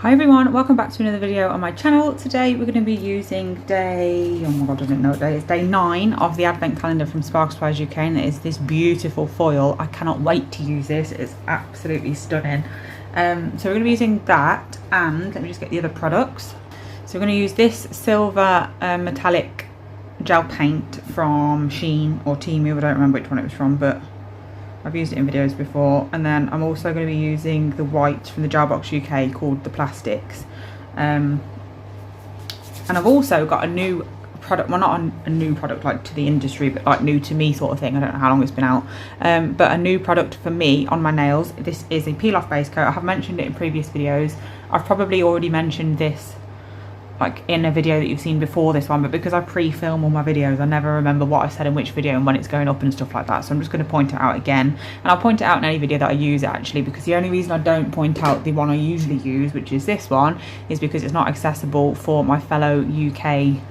Hi everyone, welcome back to another video on my channel. Today we're going to be using day, oh my god I don't know what day, it's day 9 of the advent calendar from Sparkle Supplies UK, and it is this beautiful foil. I cannot wait to use this, it's absolutely stunning. So we're going to be using that, and let me just get the other products. So we're going to use this silver metallic gel paint from Shein or Temu, I don't remember which one it was from, but I've used it in videos before. And then I'm also going to be using the white from the Gel Box UK called the Plastics. And I've also got a new product, well not a new product like to the industry, but like new to me sort of thing. I don't know how long it's been out. But a new product for me on my nails. This is a peel off base coat. I have mentioned it in previous videos. I've probably already mentioned this like in a video that you've seen before this one, but because I pre-film all my videos I never remember what I said in which video and when it's going up and stuff like that, so I'm just going to point it out again, and I'll point it out in any video that I use it actually, because the only reason I don't point out the one I usually use, which is this one, is because it's not accessible for my fellow UK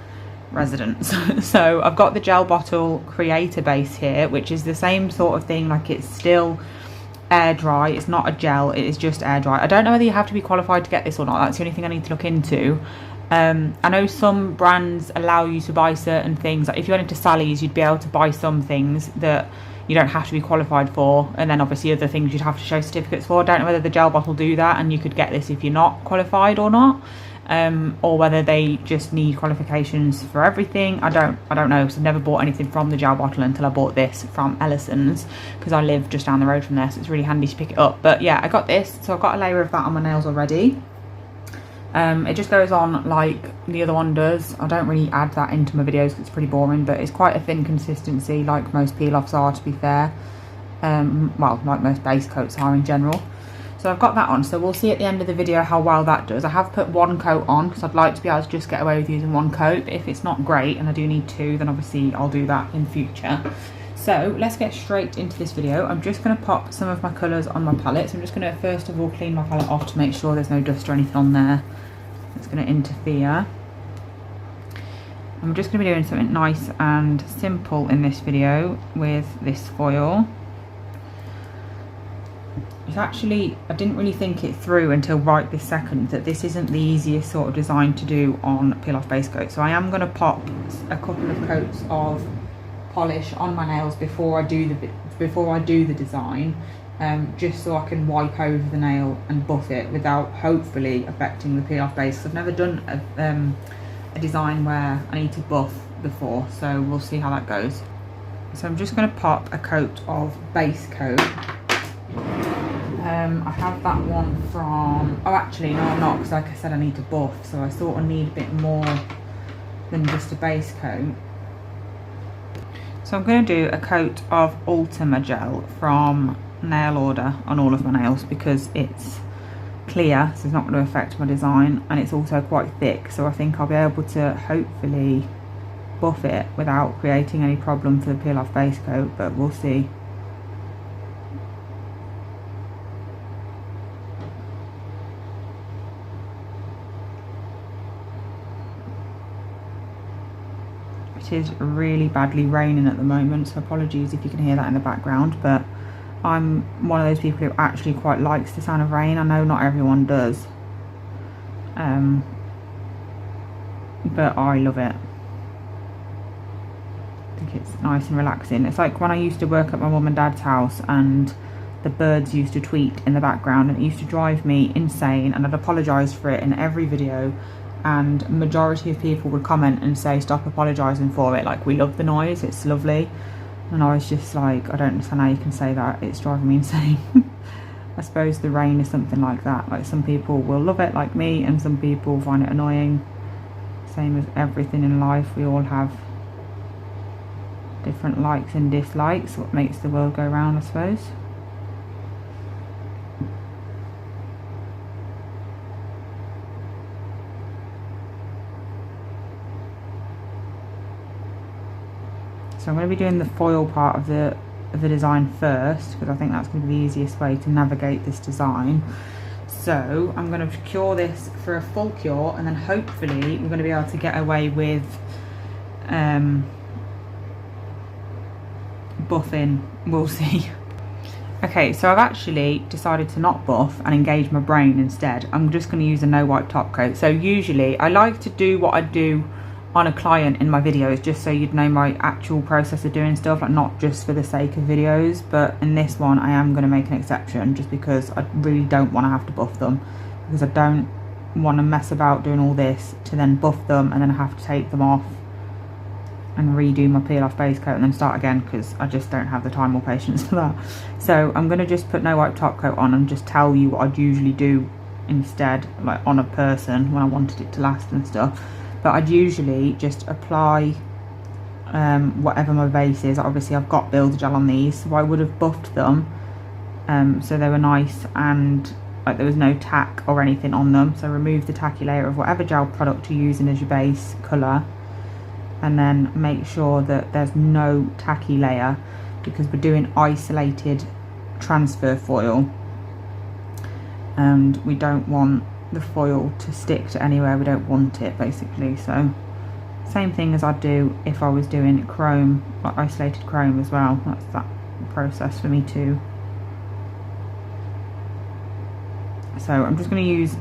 residents. So I've got the gel bottle creator base here, which is the same sort of thing, like it's still air dry, it's not a gel, it is just air dry. I don't know whether you have to be qualified to get this or not, that's the only thing I need to look into. I know some brands allow you to buy certain things, like if you went into Sally's you'd be able to buy some things that you don't have to be qualified for, and then obviously other things you'd have to show certificates for. I don't know whether the gel bottle do that and you could get this if you're not qualified or not, or whether they just need qualifications for everything. I don't know, because I've never bought anything from the gel bottle until I bought this from Ellison's, because I live just down the road from there, so it's really handy to pick it up. But yeah, I got this, so I've got a layer of that on my nails already. It just goes on like the other one does. I don't really add that into my videos because it's pretty boring, but it's quite a thin consistency like most peel-offs are, to be fair. Well, like most base coats are in general. So I've got that on, so we'll see at the end of the video how well that does. I have put one coat on because I'd like to be able to just get away with using one coat, but if it's not great and I do need two, then obviously I'll do that in future. So let's get straight into this video. I'm just going to pop some of my colours on my palette. So I'm just going to first of all clean my palette off to make sure there's no dust or anything on there that's going to interfere. I'm just going to be doing something nice and simple in this video with this foil. It's actually, I didn't really think it through until right this second that this isn't the easiest sort of design to do on peel off base coat. So I am going to pop a couple of coats of polish on my nails before I do the design, just so I can wipe over the nail and buff it without hopefully affecting the peel off base. I've never done a design where I need to buff before, so we'll see how that goes. So I'm just going to pop a coat of base coat. I have that one from, oh actually no I'm not, because like I said I need to buff, so I sort of need a bit more than just a base coat. So I'm going to do a coat of Ultima gel from Nail Order on all of my nails because it's clear, so it's not going to affect my design, and it's also quite thick, so I think I'll be able to hopefully buff it without creating any problem for the peel off base coat, but we'll see. It is really badly raining at the moment, so apologies if you can hear that in the background, but I'm one of those people who actually quite likes the sound of rain. I know not everyone does, but I love it. I think it's nice and relaxing. It's like when I used to work at my mum and dad's house and the birds used to tweet in the background, and it used to drive me insane, and I'd apologise for it in every video, and majority of people would comment and say stop apologising for it, like we love the noise, it's lovely. And I was just like, I don't understand how you can say that, it's driving me insane. I suppose the rain is something like that, like some people will love it like me and some people find it annoying. Same as everything in life, we all have different likes and dislikes, what makes the world go round I suppose. So I'm going to be doing the foil part of the design first, because I think that's going to be the easiest way to navigate this design. So I'm going to cure this for a full cure, and then hopefully we're going to be able to get away with buffing, we'll see. Okay, so I've actually decided to not buff and engage my brain instead. I'm just going to use a no wipe top coat. So usually I like to do what I do on a client in my videos, just so you'd know my actual process of doing stuff, like not just for the sake of videos. But in this one I am going to make an exception, just because I really don't want to have to buff them, because I don't want to mess about doing all this to then buff them and then I have to take them off and redo my peel off base coat and then start again, because I just don't have the time or patience for that. So I'm going to just put no wipe top coat on and just tell you what I'd usually do instead, like on a person when I wanted it to last and stuff. But I'd usually just apply whatever my base is. Obviously I've got builder gel on these, so I would have buffed them so they were nice and like there was no tack or anything on them. So remove the tacky layer of whatever gel product you're using as your base colour, and then make sure that there's no tacky layer, because we're doing isolated transfer foil and we don't want the foil to stick to anywhere we don't want it, basically. So same thing as I'd do if I was doing chrome, like isolated chrome as well. That's that process for me too. So I'm just going to use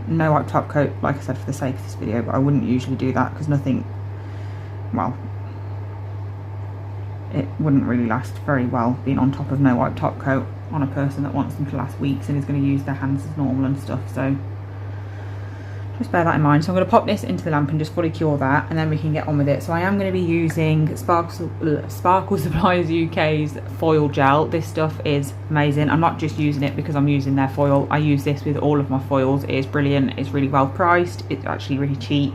no wipe top coat, like I said, for the sake of this video, but I wouldn't usually do that because nothing, well, it wouldn't really last very well being on top of no wipe top coat on a person that wants them to last weeks and is going to use their hands as normal and stuff. So just bear that in mind. So I'm going to pop this into the lamp and just fully cure that, and then we can get on with it. So I am going to be using Sparkle Supplies UK's foil gel. This stuff is amazing. I'm not just using it because I'm using their foil. I use this with all of my foils. It is brilliant. It's really well priced. It's actually really cheap.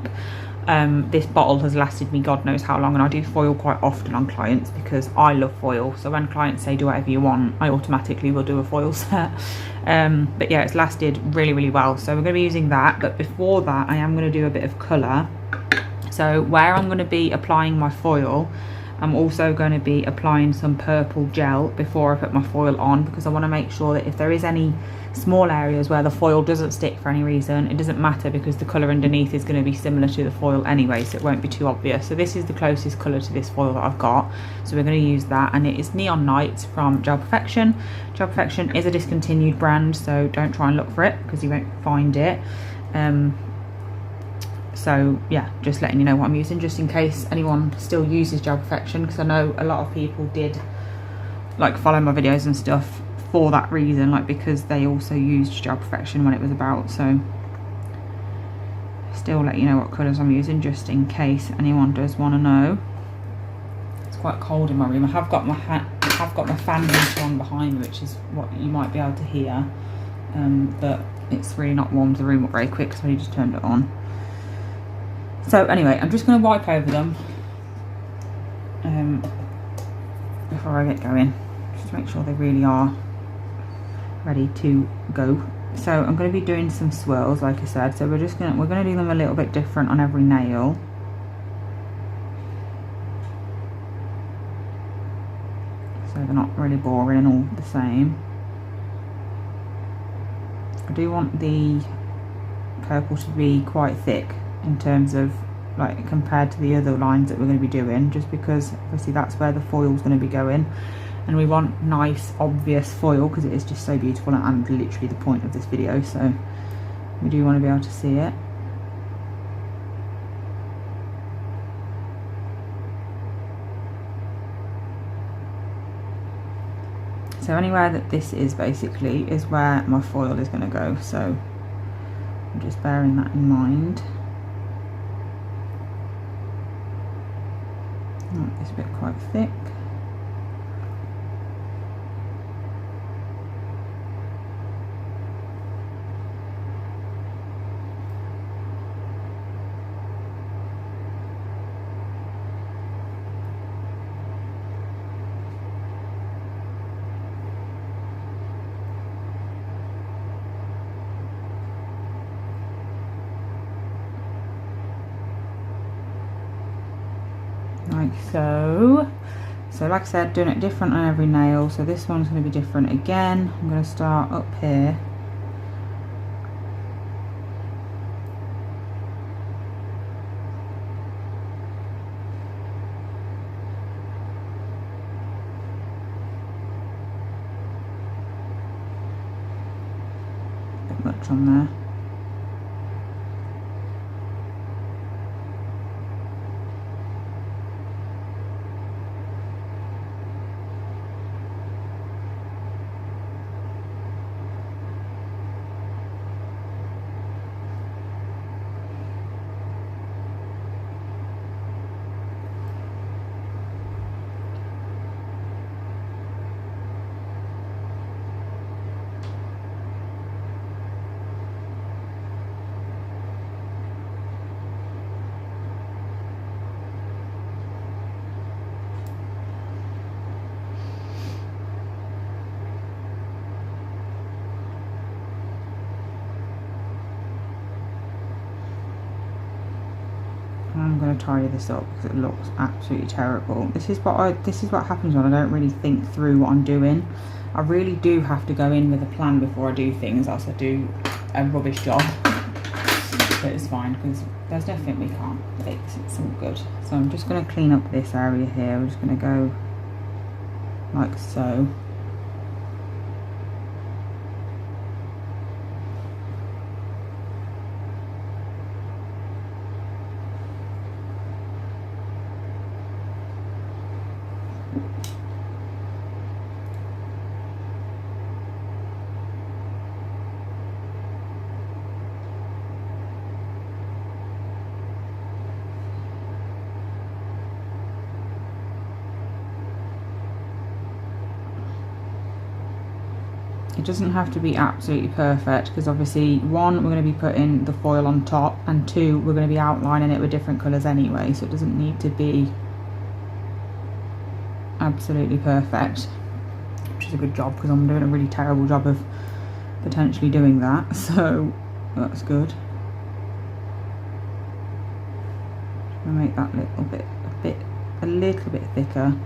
This bottle has lasted me God knows how long, and I do foil quite often on clients because I love foil. So when clients say do whatever you want, I automatically will do a foil set. But yeah, it's lasted really, really well. So we're going to be using that, but before that I am going to do a bit of colour. So where I'm going to be applying my foil, I'm also going to be applying some purple gel before I put my foil on, because I want to make sure that if there is any small areas where the foil doesn't stick for any reason, it doesn't matter, because the colour underneath is going to be similar to the foil anyway, so it won't be too obvious. So this is the closest colour to this foil that I've got, so we're going to use that, and it is Neon Nights from Gel Perfection. Gel Perfection is a discontinued brand, so don't try and look for it because you won't find it. So yeah, just letting you know what I'm using, just in case anyone still uses Gel Perfection, because I know a lot of people did like follow my videos and stuff for that reason, like because they also used Gel Perfection when it was about. So still let you know what colours I'm using, just in case anyone does want to know. It's quite cold in my room. I have got my fan heater on behind me, which is what you might be able to hear, but it's really not warmed the room up very quick, so I just turned it on. So anyway, I'm just going to wipe over them before I get going, just to make sure they really are ready to go. So I'm going to be doing some swirls, like I said. So we're going to do them a little bit different on every nail. So they're not really boring and all the same. I do want the purple to be quite thick in terms of like compared to the other lines that we're going to be doing, just because obviously that's where the foil is going to be going, and we want nice obvious foil because it is just so beautiful and literally the point of this video, so we do want to be able to see it. So anywhere that this is basically is where my foil is going to go, so I'm just bearing that in mind. This bit quite thick. Like so. So like I said, doing it different on every nail. So this one's going to be different again. I'm going to start up here. much on there. I'm going to tidy this up because it looks absolutely terrible. This is what happens when I don't really think through what I'm doing. I really do have to go in with a plan before I do things, else I do a rubbish job. But it's fine because there's nothing we can't fix. It's all good. So I'm just going to clean up this area here. I'm just going to go like so. It doesn't have to be absolutely perfect because obviously, one, we're going to be putting the foil on top, and two, we're going to be outlining it with different colours anyway, so it doesn't need to be absolutely perfect, which is a good job because I'm doing a really terrible job of potentially doing that, so that's good. I'll make that a little bit thicker.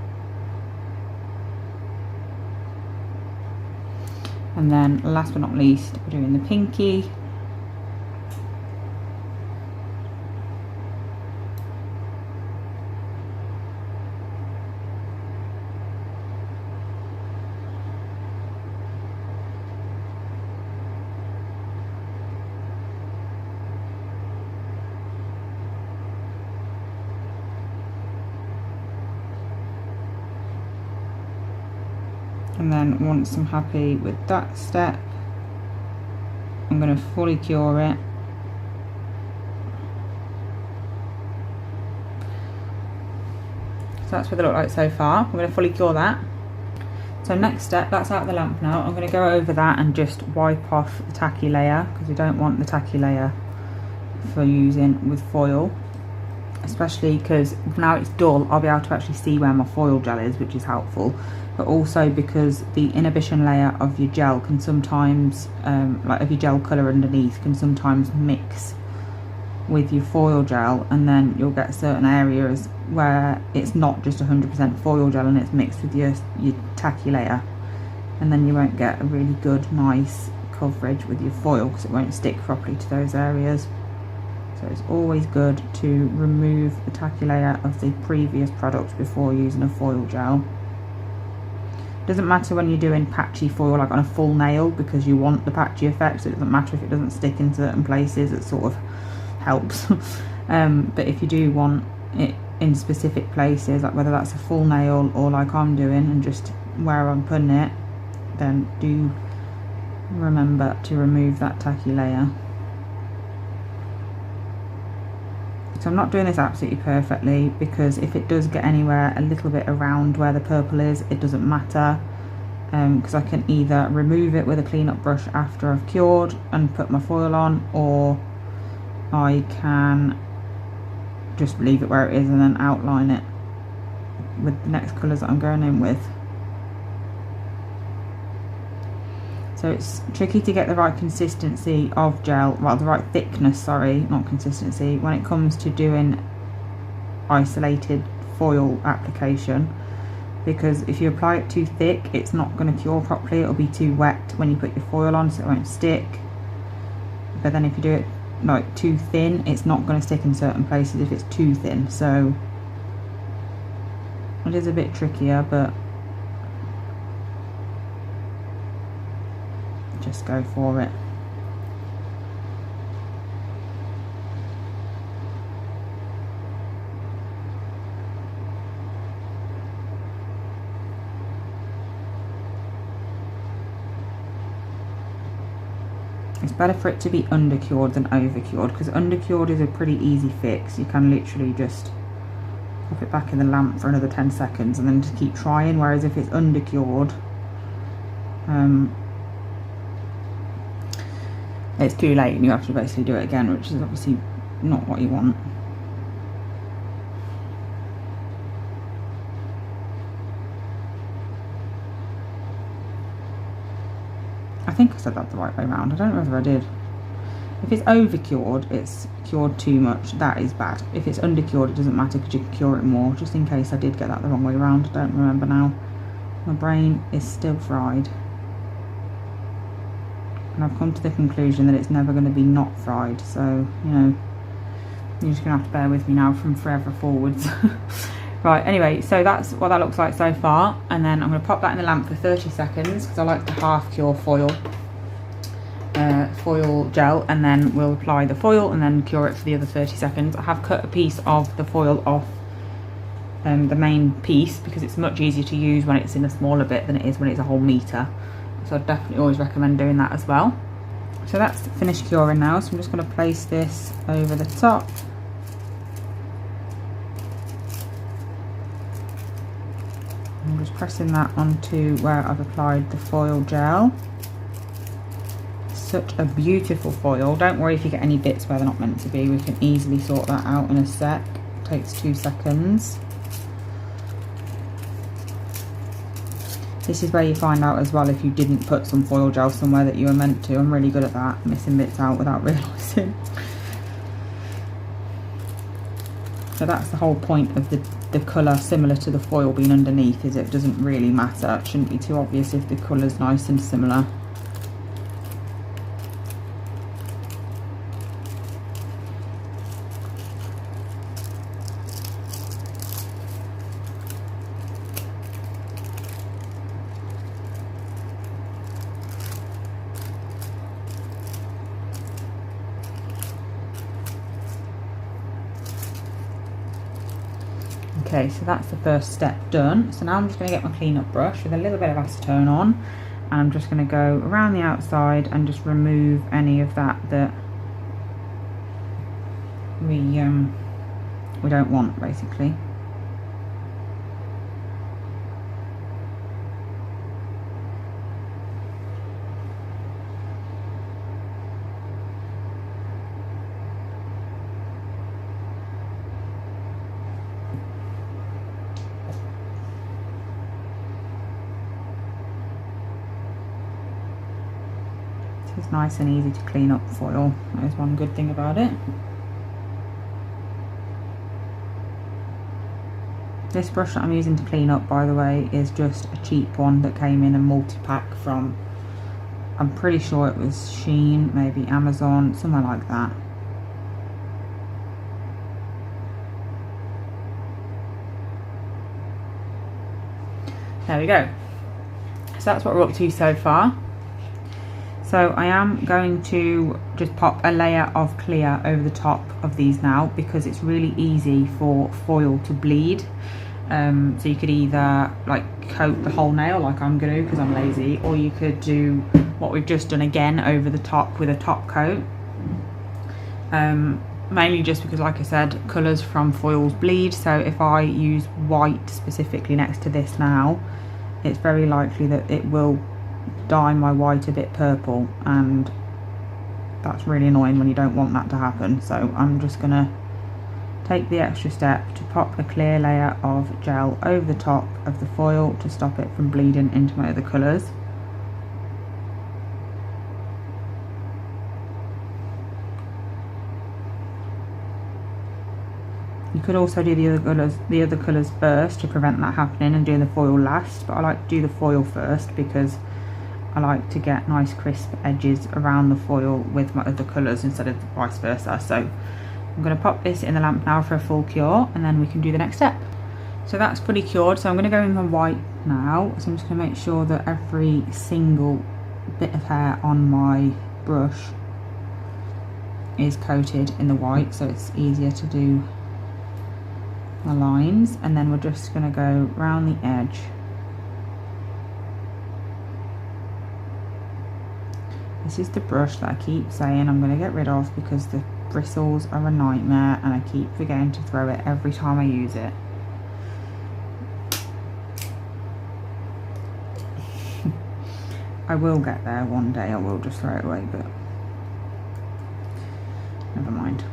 And then last but not least, we're doing the pinky. And then once I'm happy with that step, I'm going to fully cure it. So that's what they look like so far. I'm going to fully cure that. So next step, that's out of the lamp now. I'm going to go over that and just wipe off the tacky layer because we don't want the tacky layer for using with foil. Especially because now it's dull, I'll be able to actually see where my foil gel is, which is helpful. But also because the inhibition layer of your gel can sometimes, like of your gel colour underneath, can sometimes mix with your foil gel, and then you'll get certain areas where it's not just 100% foil gel and it's mixed with your tacky layer, and then you won't get a really good, nice coverage with your foil because it won't stick properly to those areas. So it's always good to remove the tacky layer of the previous product before using a foil gel. Doesn't matter when you're doing patchy foil like on a full nail because you want the patchy effect, so it doesn't matter if it doesn't stick in certain places, it sort of helps. But if you do want it in specific places, like whether that's a full nail or like I'm doing and just where I'm putting it, then do remember to remove that tacky layer. So I'm not doing this absolutely perfectly because if it does get anywhere a little bit around where the purple is, it doesn't matter, because I can either remove it with a clean up brush after I've cured and put my foil on, or I can just leave it where it is and then outline it with the next colours that I'm going in with. So it's tricky to get the right consistency of gel, well the right thickness, sorry, not consistency, when it comes to doing isolated foil application, because if you apply it too thick it's not going to cure properly, it'll be too wet when you put your foil on so it won't stick. But then if you do it like too thin, it's not going to stick in certain places if it's too thin, so it is a bit trickier, but just go for it. It's better for it to be under cured than over cured, because under cured is a pretty easy fix. You can literally just pop it back in the lamp for another 10 seconds and then just keep trying, whereas if it's under cured, it's too late and you have to basically do it again, which is obviously not what you want. I think I said that the right way around. I don't know whether I did. If it's over cured, it's cured too much. That is bad. If it's under cured, it doesn't matter because you can cure it more. Just in case I did get that the wrong way around. I don't remember now. My brain is still fried. And I've come to the conclusion that it's never going to be not fried. So, you know, you're just going to have to bear with me now from forever forwards. Right, anyway, so that's what that looks like so far. And then I'm going to pop that in the lamp for 30 seconds because I like to half cure foil gel, and then we'll apply the foil and then cure it for the other 30 seconds. I have cut a piece of the foil off the main piece because it's much easier to use when it's in a smaller bit than it is when it's a whole metre. So I definitely always recommend doing that as well. So that's finished curing now, so I'm just going to place this over the top. I'm just pressing that onto where I've applied the foil gel. Such a beautiful foil. Don't worry if you get any bits where they're not meant to be. We can easily sort that out in a sec. It takes 2 seconds. This is where you find out as well if you didn't put some foil gel somewhere that you were meant to. I'm really good at that, missing bits out without realising. So that's the whole point of the colour similar to the foil being underneath, is it doesn't really matter. It shouldn't be too obvious if the colour's nice and similar. Okay, so that's the first step done. So now I'm just going to get my clean-up brush with a little bit of acetone on, and I'm just going to go around the outside and just remove any of that we don't want, basically. It's nice and easy to clean up foil. That is one good thing about it. This brush that I'm using to clean up, by the way, is just a cheap one that came in a multi-pack from, I'm pretty sure it was Shein, maybe Amazon, somewhere like that. There we go. So that's what we're up to so far. So I am going to just pop a layer of clear over the top of these now, because it's really easy for foil to bleed. So you could either like coat the whole nail like I'm going to because I'm lazy, or you could do what we've just done again over the top with a top coat. Mainly just because, like I said, colours from foils bleed, so if I use white specifically next to this now, it's very likely that it will dye my white a bit purple, and that's really annoying when you don't want that to happen. So I'm just gonna take the extra step to pop a clear layer of gel over the top of the foil to stop it from bleeding into my other colours. You could also do the other colours first to prevent that happening, and do the foil last, but I like to do the foil first because I like to get nice crisp edges around the foil with my other colours instead of vice versa. So I'm going to pop this in the lamp now for a full cure, and then we can do the next step. So that's fully cured, so I'm going to go in the white now. So I'm just going to make sure that every single bit of hair on my brush is coated in the white, so it's easier to do the lines. And then we're just going to go round the edge This is the brush that I keep saying I'm going to get rid of because the bristles are a nightmare and I keep forgetting to throw it every time I use it. I will get there one day, I will just throw it away, but never mind.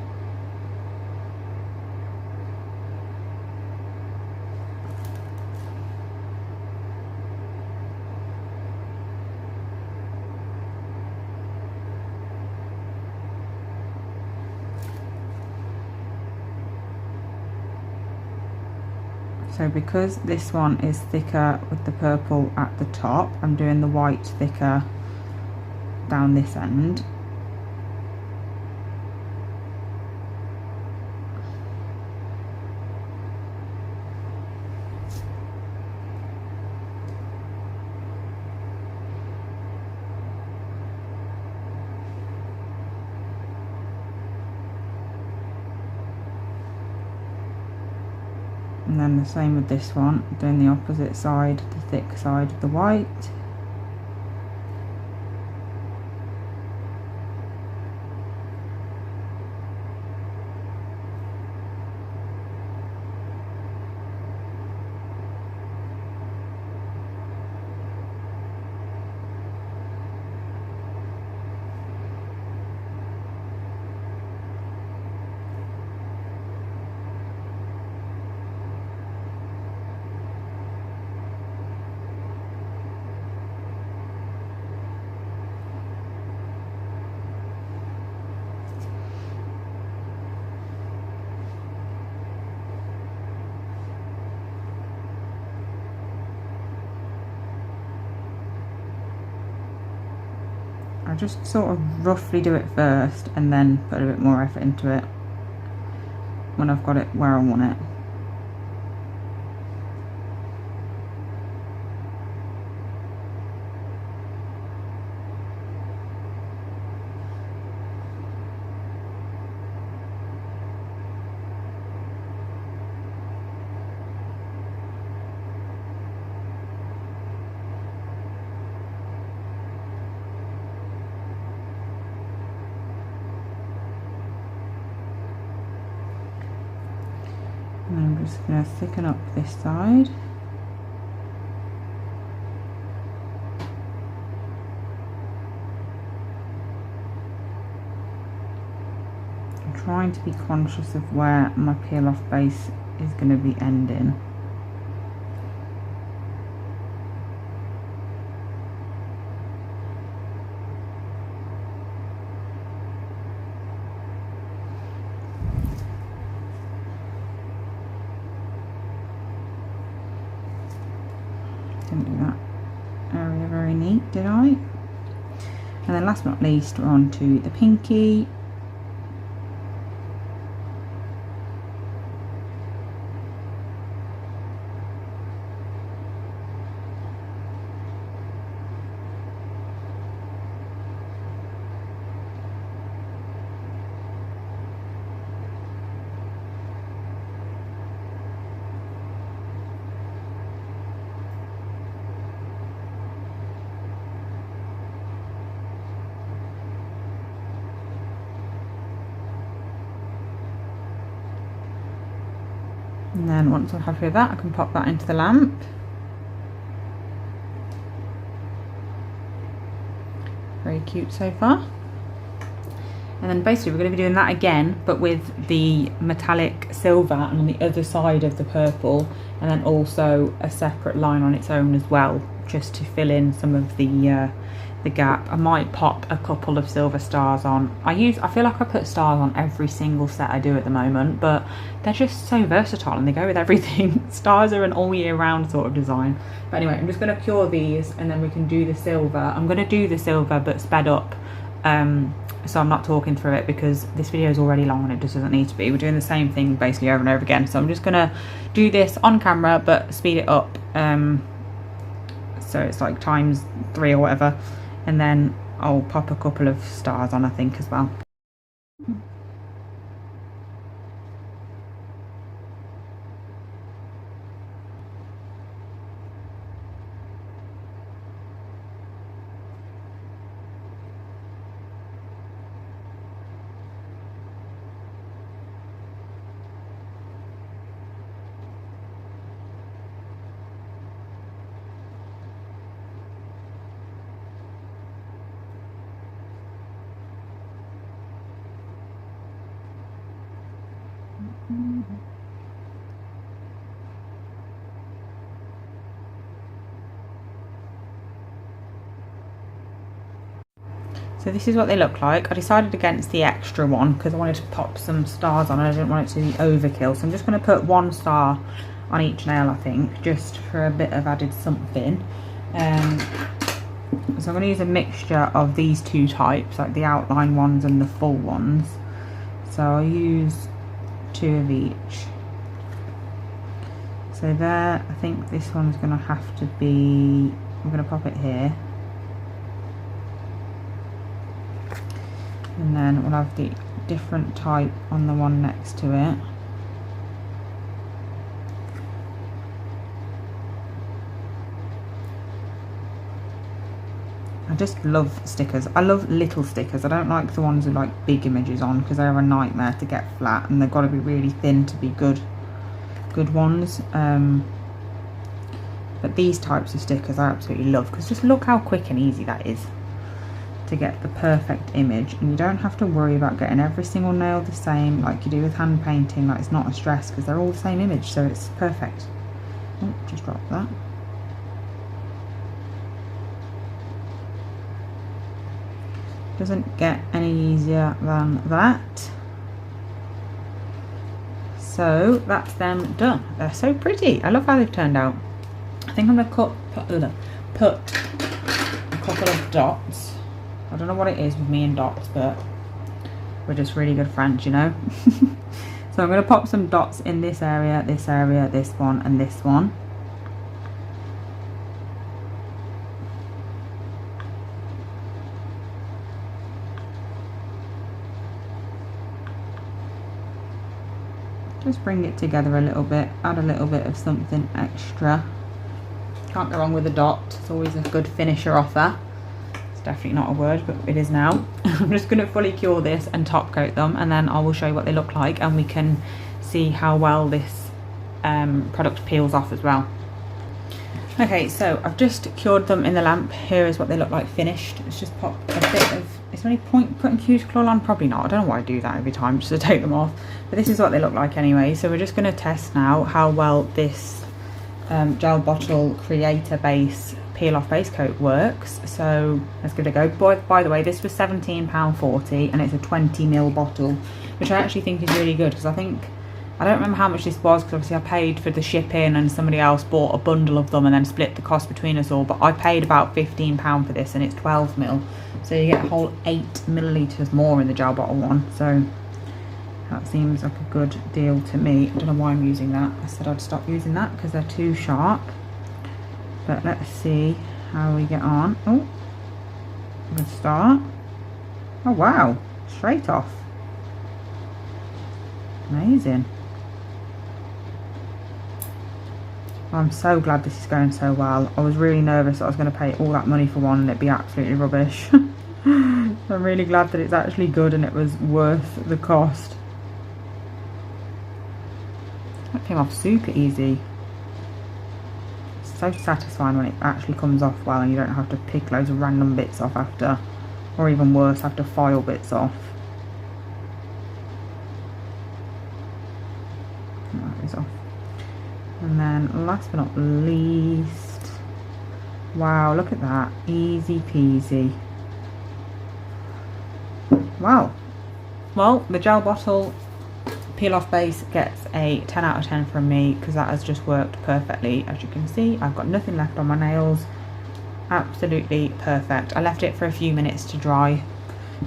So because this one is thicker with the purple at the top, I'm doing the white thicker down this end. And then the same with this one, doing the opposite side, the thick side of the white. I just sort of roughly do it first and then put a bit more effort into it when I've got it where I want it. And I'm just going to thicken up this side. I'm trying to be conscious of where my peel off base is going to be ending. Didn't do that area very neat, did I? And then last but not least, we're on to the pinky. And then once I'm happy with that, I can pop that into the lamp. Very cute so far. And then basically we're going to be doing that again, but with the metallic silver and on the other side of the purple, and then also a separate line on its own as well, just to fill in some of the gap. I might pop a couple of silver stars on. I feel like I put stars on every single set I do at the moment, but they're just so versatile and they go with everything. Stars are an all year round sort of design. But anyway, I'm just going to cure these and then we can do the silver. I'm going to do the silver but sped up, so I'm not talking through it because this video is already long and it just doesn't need to be. We're doing the same thing basically over and over again, so I'm just going to do this on camera but speed it up, so it's like ×3 or whatever. And then I'll pop a couple of stars on, I think, as well. So this is what they look like. I decided against the extra one because I wanted to pop some stars on and I didn't want it to be overkill. So I'm just going to put 1 star on each nail, I think, just for a bit of added something. So I'm going to use a mixture of these 2 types, like the outline ones and the full ones. So I'll use 2 of each. So there, I think this one's going to have to be, I'm going to pop it here. And then we'll have the different type on the one next to it. I just love stickers. I love little stickers. I don't like the ones with like big images on because they're a nightmare to get flat and they've got to be really thin to be good ones. But these types of stickers I absolutely love because just look how quick and easy that is to get the perfect image, and you don't have to worry about getting every single nail the same like you do with hand painting. Like, it's not a stress because they're all the same image, so it's perfect. Oh, just drop that. Doesn't get any easier than that. So that's them done. They're so pretty. I love how they've turned out. I think I'm gonna put a couple of dots. I don't know what it is with me and dots, but we're just really good friends, you know. So I'm going to pop some dots in this area, this one, and this one. Just bring it together a little bit, add a little bit of something extra. Can't go wrong with a dot. It's always a good finisher offer. Definitely not a word, but it is now. I'm just going to fully cure this and top coat them, and then I will show you what they look like and we can see how well this product peels off as well. Okay, so I've just cured them in the lamp. Here is what they look like finished. Let's just pop a bit of, is there any point putting cuticle on? Probably not. I don't know why I do that every time, just to take them off, but this is what they look like anyway. So we're just going to test now how well this gel bottle creator base peel off base coat works. So let's give it a go. By the way, this was £17.40 and it's a 20ml bottle, which I actually think is really good because I don't remember how much this was because obviously I paid for the shipping and somebody else bought a bundle of them and then split the cost between us all, but I paid about £15 for this and it's 12ml, so you get a whole 8 millilitres more in the gel bottle one. So that seems like a good deal to me. I don't know why I'm using that. I said I'd stop using that because they're too sharp. But let's see how we get on. Oh, good start. Oh wow, straight off. Amazing. I'm so glad this is going so well. I was really nervous that I was going to pay all that money for one and it'd be absolutely rubbish. I'm really glad that it's actually good and it was worth the cost. That came off super easy. So satisfying when it actually comes off well and you don't have to pick loads of random bits off after, or even worse, have to file bits off. That is off. And then last but not least, wow, look at that, easy peasy. Wow. Well, the gel bottle peel off base gets a 10 out of 10 from me because that has just worked perfectly. As you can see, I've got nothing left on my nails. Absolutely perfect. I left it for a few minutes to dry.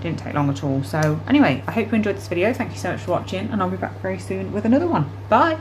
Didn't take long at all. So anyway, I hope you enjoyed this video. Thank you so much for watching and I'll be back very soon with another one. Bye.